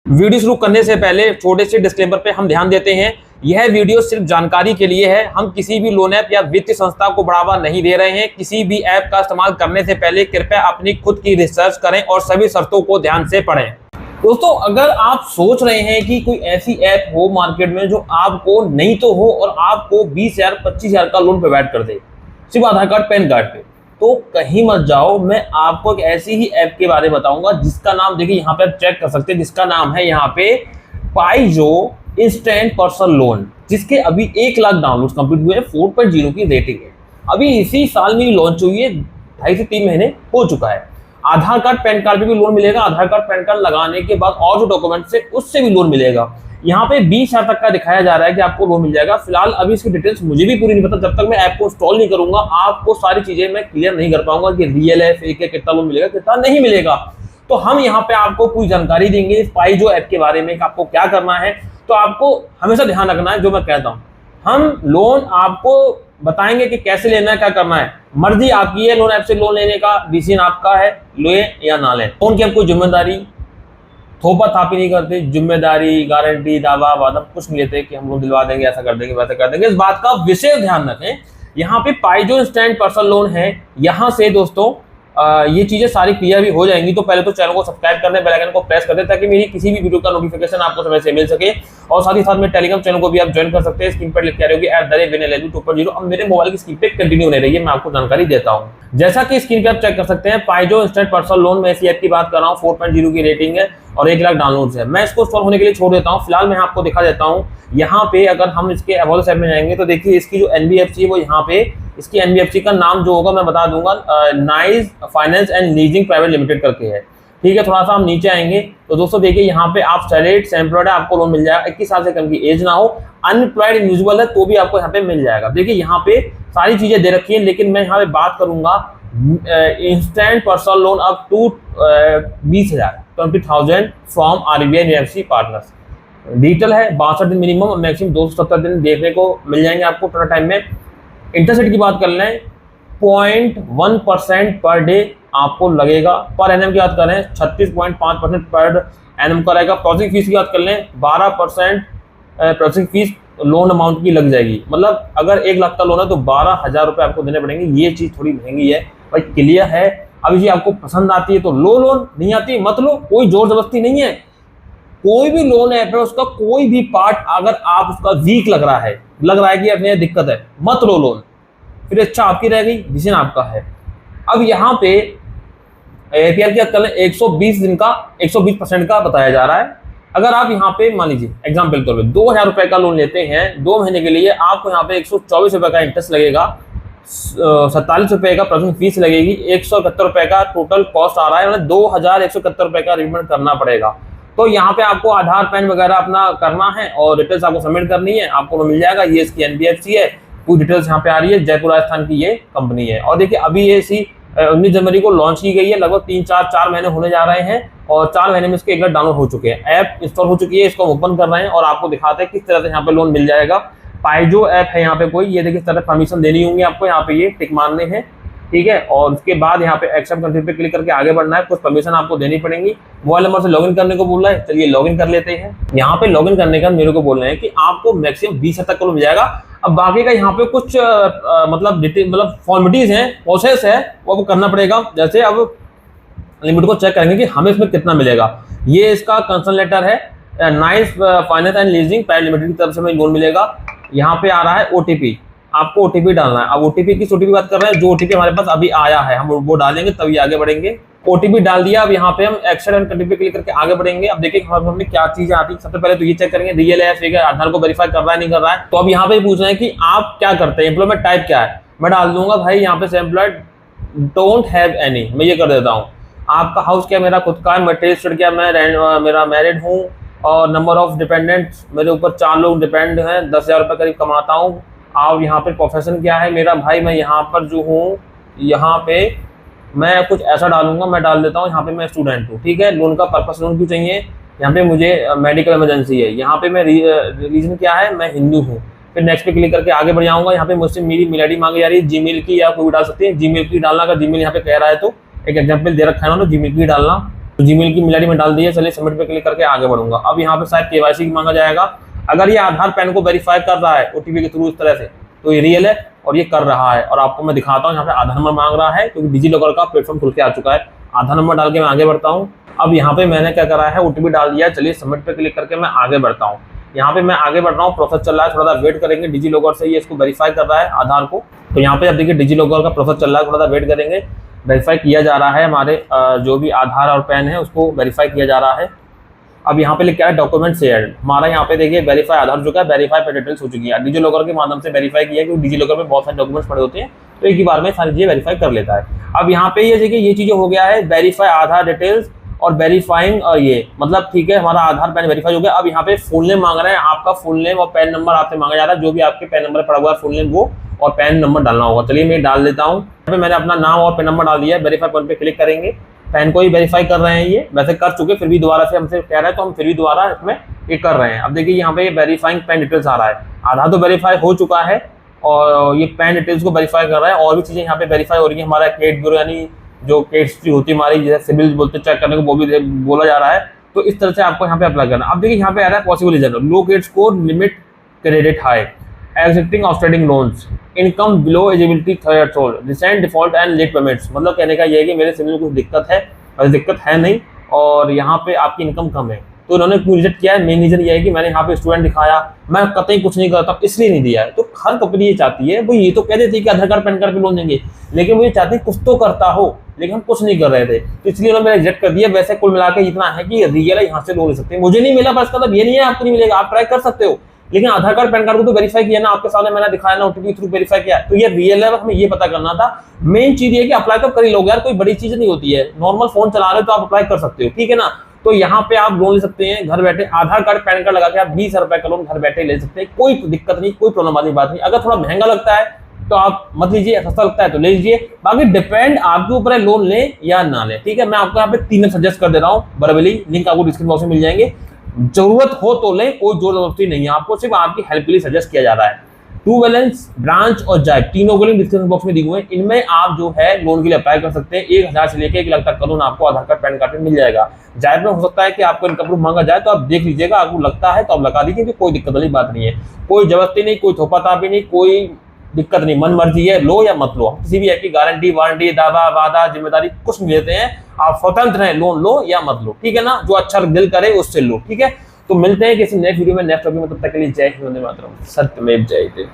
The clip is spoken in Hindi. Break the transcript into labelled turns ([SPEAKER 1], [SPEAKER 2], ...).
[SPEAKER 1] वीडियो शुरू करने से पहले छोटे से डिस्क्लेमर पे हम ध्यान देते हैं, यह वीडियो सिर्फ जानकारी के लिए है। हम किसी भी लोन ऐप या वित्तीय संस्था को बढ़ावा नहीं दे रहे हैं। किसी भी ऐप का इस्तेमाल करने से पहले कृपया अपनी खुद की रिसर्च करें और सभी शर्तों को ध्यान से पढ़ें। दोस्तों, अगर आप सोच रहे हैं कि कोई ऐसी ऐप हो मार्केट में जो आपको नहीं तो हो और आपको 20,000 25,000 का लोन प्रोवाइड कर दे सिर्फ आधार कार्ड पैन कार्ड पे, तो कहीं मत जाओ। मैं आपको एक ऐसी ही ऐप के बारे में बताऊंगा जिसका नाम देखिए, यहाँ पे आप चेक कर सकते हैं, जिसका नाम है यहाँ पे पाइजो इंस्टेंट पर्सनल लोन, जिसके अभी 1 लाख डाउनलोड कंप्लीट हुए हैं, 4.0 की रेटिंग है। अभी इसी साल में लॉन्च हुई है, 2.5 से 3 महीने हो चुका है। आधार कार्ड पैन कार्ड पे भी लोन मिलेगा, आधार कार्ड पैन कार्ड लगाने के बाद और जो डॉक्यूमेंट्स है उससे भी लोन मिलेगा। यहाँ पे 20,000 तक का दिखाया जा रहा है कि आपको लोन मिल जाएगा। फिलहाल अभी इसकी डिटेल्स मुझे भी पूरी नहीं पता, जब तक मैं ऐप को इंस्टॉल नहीं करूंगा आपको सारी चीजें मैं क्लियर नहीं कर पाऊंगा कि रियल है, फेक है, कितना लोन मिलेगा, कितना नहीं मिलेगा। तो हम यहाँ पे आपको पूरी जानकारी देंगे इस पाइजो ऐप के बारे में कि आपको क्या करना है। तो आपको हमेशा ध्यान रखना है जो मैं कहता हूँ, हम लोन आपको बताएंगे कि कैसे लेना है, क्या करना है, मर्जी आपकी है। लोन ऐप से लोन लेने का डिसीजन आपका है, ले या ना ले। लोन की आपको जिम्मेदारी थोपा थापी नहीं करते, जिम्मेदारी, गारंटी, दावा वादा कुछ नहीं लेते कि हम लोग दिलवा देंगे, ऐसा कर देंगे, वैसा कर देंगे। इस बात का विशेष ध्यान रखें। यहाँ पे पाइजो इंस्टेंट पर्सनल लोन है, यहाँ से दोस्तों ये चीजें सारी क्लियर भी हो जाएंगी। तो पहले तो चैनल को सब्सक्राइब कर दें, बेल आइकन को प्रेस कर दें ताकि मेरी किसी भी वीडियो का नोटिफिकेशन आपको समय से मिल सके। और साथ ही साथ में टेलीग्राम चैनल को भी आप ज्वाइन कर सकते हैं। स्क्रीन पर लिख के आ रही होगी @vinyl2.0। अब मेरे मोबाइल की स्क्रीन पे कंटिन्यू होने रही है, मैं आपको जानकारी देता हूँ। जैसा कि स्क्रीन पे आप चेक कर सकते हैं, पाइजो इंस्टेंट पर्सनल लोन में ऐसी ऐप की बात कर रहा हूँ, 4.0 की रेटिंग है और 1 लाख डाउनलोड्स है। मैं इसको इंस्टॉल होने के लिए छोड़ देता हूँ। फिलहाल मैं आपको दिखा देता हूँ। यहाँ पे अगर हम इसके अबाउट ऐप में जाएंगे तो देखिए इसकी जो एनबीएफसी है वो यहाँ पे, इसकी एनबीएफसी का नाम जो होगा मैं बता दूंगा, nice finance and leasing private limited करके है। ठीक है, थोड़ा सा हम नीचे आएंगे तो दोस्तों देखिए यहाँ पे आप सैलरीड एम्प्लॉयड है, आपको लोन मिल जाएगा। 21 साल से कम की एज ना हो, अनएम्प्लॉयड इंडिविजुअल है तो भी आपको यहाँ पे मिल जाएगा। देखिए यहाँ पे सारी चीजें दे रखी है, लेकिन मैं यहाँ पे बात करूंगा instant personal loan up to 20,000 from RBI NBFC partners. Digital है, 62 दिन मिनिमम और मैक्सिमम 270 दिन देखने को मिल जाएंगे आपको थोड़ा टाइम में। इंटरेस्ट रेट की बात कर लें, 0.1% पर डे आपको लगेगा। पर एनएम की बात करें 36.5% पर एनएम का रहेगा। प्रोसेसिंग फीस की बात कर लें 12% प्रोसेसिंग फीस लोन अमाउंट की लग जाएगी। मतलब अगर 1 लाख का लोन है तो 12,000 रुपये आपको देने पड़ेंगे। ये चीज़ थोड़ी महंगी है भाई, क्लियर है। अब ये आपको पसंद आती है तो लो, लोन नहीं आती मत लो, कोई जोर जबरदस्ती नहीं है। कोई भी लोन ऐप है उसका कोई भी पार्ट अगर आप उसका वीक लग रहा है कि अपने दिक्कत है, मत लो लोन, फिर अच्छा आपकी रह गई, डिसीजन आपका है। अब यहाँ पे एपीआर की बात कर लें 120 दिन का 120% का बताया जा रहा है। अगर आप यहाँ पे मान लीजिए एग्जाम्पल के तौर पर 2,000 रुपए का लोन लेते हैं 2 महीने के लिए, आपको यहाँ पे 124 रुपए का इंटरेस्ट लगेगा, 47 रुपए का प्रोसेसिंग फीस लगेगी, 171 रुपए का टोटल कॉस्ट आ रहा है, मतलब 2,171 रुपए का रिपेमेंट करना पड़ेगा। तो यहाँ पे आपको आधार पैन वगैरह अपना करना है और डिटेल्स आपको सबमिट करनी है, आपको मिल जाएगा। ये इसकी एनबीएफसी है, पूरी डिटेल्स यहाँ पे आ रही है, जयपुर राजस्थान की ये कंपनी है। और देखिए अभी ये इसी 19 जनवरी को लॉन्च की गई है, लगभग 3-4 महीने होने जा रहे हैं और 4 महीने में इसके 1 लाख डाउनलोड हो चुके हैं। ऐप इंस्टॉल हो चुकी है, इसको ओपन कर रहे हैं और आपको दिखाते हैं किस तरह से यहाँ पे लोन मिल जाएगा। पाइजो ऐप है यहाँ पे कोई, ये देखिए इस तरह परमिशन देनी होंगी आपको, यहाँ पे ये टिक मारने हैं, ठीक है। और उसके बाद यहाँ पे एक्सेप्ट कंट्री पे क्लिक करके आगे बढ़ना है, कुछ परमिशन आपको देनी पड़ेगी। मोबाइल नंबर से लॉगिन करने को बोल रहा है, चलिए लॉगिन कर लेते हैं। यहाँ पे लॉगिन करने का मेरे को बोल रहे हैं कि आपको मैक्सिमम 20,000 तक मिल जाएगा। अब बाकी का यहाँ पे कुछ मतलब फॉर्मेलिटीज हैं, प्रोसेस है, वो आपको करना पड़ेगा। जैसे अब लिमिट को चेक करेंगे कि हमें इसमें कितना मिलेगा। ये इसका कंसर्न लेटर है, nice finance and leasing private limited की तरफ से हमें लोन मिलेगा। यहाँ पे आ रहा है ओटीपी, आपको ओटीपी डालना है। अब ओटीपी की ओटीपी बात कर रहे हैं, जो ओटीपी हमारे पास अभी आया है हम वो डालेंगे तभी आगे बढ़ेंगे। ओटीपी डाल दिया, अब यहाँ पे हम एक्सेप्ट एंड कंटिन्यू पे क्लिक करके आगे बढ़ेंगे। अब देखिए हमें क्या चीजें आती है। सबसे पहले तो ये चेक करेंगे रियल है, फेक है, आधार को वेरीफाई कर रहा है नहीं कर रहा है। तो अब यहाँ पे पूछ रहे हैं कि आप क्या करते हैं, एम्प्लॉयमेंट टाइप क्या है। मैं डाल दूंगा भाई यहाँ पे एम्प्लॉयड डोंट हैव एनी, मैं ये कर देता हूँ। आपका हाउस क्या, मेरा खुद का है। मटेरियल क्या, मैं मेरा मैरिड हूँ और नंबर ऑफ डिपेंडेंट्स मेरे ऊपर 4 लोग डिपेंड हैं, 10,000 रुपये करीब कमाता हूँ। और यहाँ पे प्रोफेशन क्या है मेरा, भाई मैं यहाँ पर जो हूँ यहाँ पे मैं कुछ ऐसा डालूंगा, मैं डाल देता हूँ यहाँ पे मैं स्टूडेंट हूँ, ठीक है। लोन का पर्पस लोन क्यों चाहिए, यहाँ पे मुझे मेडिकल इमरजेंसी है। यहाँ पे मैं रीजन क्या है, मैं हिंदू हूँ। फिर नेक्स्ट पे क्लिक करके आगे बढ़ जाऊंगा। यहाँ पे मुझसे मेरी मेल आईडी मांगी जा रही है, जीमेल की, या कोई भी डाल सकते हैं। जीमेल की डालना, अगर जीमेल यहाँ पे कह रहा है तो एक एग्जाम्पल दे रखा है उन्होंने, जीमेल की डालना। तो जीमेल की मेल आईडी में डाल दिया, चलिए सबमिट पे क्लिक करके आगे बढ़ूंगा। अब यहाँ पे शायद केवाईसी की मांगा जाएगा। अगर ये आधार पैन को वेरीफाई कर रहा है ओटीपी के थ्रू इस तरह से, तो ये रियल है और ये कर रहा है। और आपको मैं दिखाता हूँ, यहाँ पे आधार नंबर मांग रहा है क्योंकि डिजी लॉकर का प्लेटफॉर्म खुल के आ चुका है। आधार नंबर डाल के मैं आगे बढ़ता हूँ। अब यहाँ पे मैंने क्या करा है, ओटीपी डाल दिया, चलिए सबमिट पे क्लिक करके मैं आगे बढ़ता हूँ। यहाँ पे मैं आगे बढ़ रहा हूँ, प्रोसेस चल रहा है, थोड़ा सा वेट करेंगे। डिजी लॉकर से ये इसको वेरीफाई कर रहा है आधार को। तो यहाँ पे अब देखिए डिजी लॉकर का प्रोसेस चल रहा है, थोड़ा सा वेट करेंगे। वेरीफाई किया जा रहा है, हमारे जो भी आधार और पैन है उसको वेरीफाई किया जा रहा है। अब यहाँ पे लिखा है डॉक्यूमेंट शेयर्ड, हमारा यहाँ पे देखिए वेरीफाई आधार हो चुका है, वेरीफाई पे डिटेल्स हो चुकी है। डिजी लॉकर के माध्यम से वेरीफाई किया, क्योंकि डिजी लॉकर में बहुत सारे डॉक्यूमेंट्स पड़े होते हैं, तो एक ही बार में सारी चीजें वेरीफाई कर लेता है। अब यहाँ पे ये देखिए ये चीजें हो गया है, वेरीफाई आधार डिटेल्स और वेरीफाइंग, और ये मतलब ठीक है, हमारा आधार पैन वेरीफाई हो गया। अब यहाँ पे फुल नेम मांग रहे हैं, आपका फुल नेम और पैन नंबर आपसे मांगा जा रहा है। जो भी आपके पैन नंबर पड़ा हुआ है फुल नेम वो और पैन नंबर डालना होगा। चलिए मैं डाल देता हूँ। यहाँ पे मैंने अपना नाम और पैन नंबर डाल दिया है। वेरीफाई पर क्लिक करेंगे, पैन को ही वेरीफाई कर रहे हैं, ये वैसे कर चुके, फिर भी दोबारा से हमसे कह रहा है तो हम फिर भी दोबारा इसमें ये कर रहे हैं। अब देखिए यहाँ पे वेरीफाइंग पैन डिटेल्स आ रहा है, आधार तो वेरीफाई हो चुका है और ये पैन डिटेल्स को वेरीफाई कर रहा है। और भी चीजें यहाँ पे वेरीफाई हो रही है, हमारा क्रेडिट ब्यूरो यानी जो क्रेडिट हिस्ट्री होती है हमारी, जैसे सिबिल बोलते चेक करने को वो भी बोला जा रहा है। तो इस तरह से आपको यहाँ पे अप्लाई करना। अब देखिए यहाँ पे आ रहा है possible reason, low credit score, limit credit high, accepting outstanding loans, income below eligibility threshold, recent default and late payments. मतलब कहने का ये है कि मेरे सिबिल में कुछ दिक्कत है, दिक्कत है नहीं और यहाँ पे आपकी इनकम कम है। तो उन्होंने क्यों रिजेक्ट किया है, मेन रीजन ये है कि मैंने यहाँ पे स्टूडेंट दिखाया, मैं कतई कुछ नहीं करता इसलिए नहीं दिया है। तो हर कंपनी ये चाहती है, वो ये तो कह देती है कि आधार कार्ड पैन कार्ड पे लोन देंगे, लेकिन वो ये चाहती है कुछ तो करता हो, लेकिन हम कुछ नहीं कर रहे थे, तो इसलिए उन्होंने रिजेक्ट कर दिया। वैसे कुल मिला के इतना है कि रियल है, यहाँ से लोन ले सकते हैं। मुझे नहीं मिला बस मतलब ये नहीं है आपको नहीं मिलेगा, आप ट्राई कर सकते हो, लेकिन आधार कार्ड पैन कार्ड को तो वेरीफाई किया ना, आपके सामने मैंने दिखाया ना, ओटीपी थ्रू वेरीफाई किया, तो ये रियल है। हमें ये पता करना था। मेन चीज ये कि अप्लाई तो कर ही लोगे यार, कोई बड़ी चीज नहीं होती है, नॉर्मल फोन चला रहे हो तो आप अप्लाई कर सकते हो, ठीक है ना। तो यहाँ पे आप लोन ले सकते हैं घर बैठे, आधार कार्ड पैन कार्ड लगा के आप 20,000 रुपए का लोन घर बैठे ले सकते हैं, कोई दिक्कत नहीं, कोई प्रॉब्लम वाली बात नहीं। अगर थोड़ा महंगा लगता है तो आप मत लीजिए, सस्ता लगता है तो ले लीजिए, बाकी डिपेंड आपके ऊपर है लोन ले या ना ले, ठीक है। मैं आपको यहाँ पे 3 सजेस्ट कर दे रहा हूँ बराबरी, लिंक आपको डिस्क्रिप्शन बॉक्स में मिल जाएंगे। जरूरत हो तो ले, कोई जोर जबरदस्ती नहीं है, आपको सिर्फ आपकी हेल्प के लिए सजेस्ट किया जा रहा है। टू बैलेंस, ब्रांच और जाइब तीनों के लिंक डिस्क्रिप्शन बॉक्स में दिए हुए हैं, इनमें आप जो है लोन के लिए अप्लाई कर सकते हैं। 1,000 से लेकर 1 लाख तक का लोन आपको आधार कार्ड पैन कार्ड में मिल जाएगा। जाइब में हो सकता है कि आपको इनकम प्रूफ मांगा जाए, तो आप देख लीजिएगा, आपको लगता है तो आप लगा दीजिए, कोई दिक्कत वाली बात नहीं है, कोई जबरदस्ती नहीं, कोई थोपातापी नहीं, कोई दिक्कत नहीं, मन मर्जी है, लो या मत लो। किसी भी ऐप की गारंटी वारंटी दावा वादा जिम्मेदारी कुछ नहीं लेते हैं, आप स्वतंत्र हैं, लोन लो या मत लो, ठीक है ना। जो अच्छा दिल करे उससे लो, ठीक है। तो मिलते हैं किसी नेक्स्ट वीडियो में, नेक्स्ट टॉपिक में, तब तक के लिए जय हिंद, वंदे मातरम, सत्यमेव जयते।